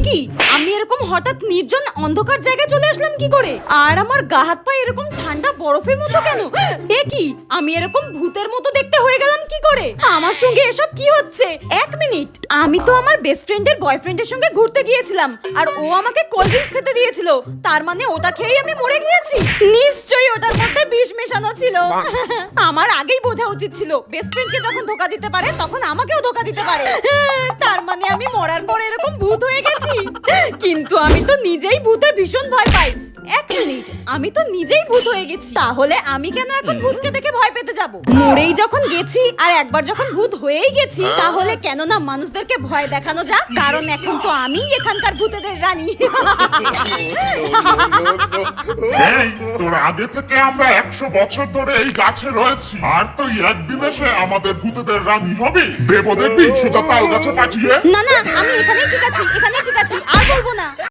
কি আমি এরকম হঠাৎ নির্জন অন্ধকার জায়গায় চলে আসলাম কি করে? আর আমার গা হাত পা এরকম ঠান্ডা বরফের মতো কেন? এ কি আমি এরকম ভূতের মতো দেখতে হয়ে গেলাম কি করে? আমার সঙ্গে এসব কি হচ্ছে? এক মিনিট, আমি তো আমার বেস্ট ফ্রেন্ডের বয়ফ্রেন্ডের সঙ্গে ঘুরতে গিয়েছিলাম আর ও আমাকে কোল্ড ড্রিঙ্কস খেতে দিয়েছিল। তার মানে ওটা খেয়েই আমি মরে গিয়েছি? নিশ্চয়ই ওটার মধ্যে বিষ মেশানো ছিল। আমার আগেই বোঝা উচিত ছিল বেস্ট ফ্রেন্ডকে যখন ধোকা দিতে পারে তখন আমাকেও ধোকা দিতে পারে। তার মানে আমি মরার পর এরকম ভূত হয়ে গেছি। কিন্তু আমি তো নিজেই ভূতে ভীষণ ভয় পাই। এক মিনিট, আমি তো নিজেই ভূত হয়ে গেছি, তাহলে আমি কেন এখন ভূতকে দেখে ভয় পেতে যাব? মরেই যখন গেছি আর একবার যখন ভূত হয়েই গেছি, তাহলে কেন না মানুষদেরকে ভয় দেখানো যাক, কারণ এখন তো আমি এখানকার ভূতেদের রানী। এই তোর আগে থেকে আমরা 100 বছর ধরে এই গাছে রয়েছি, আর তুই একদিন এসে আমাদের ভূতেদের রানী হবি? দেব দেখবি সোজা তাল গাছে পাঠিয়ে। না না, আমি এখানেই ঠিক আছি, এখানেই ঠিক আছি, আর বলবো না।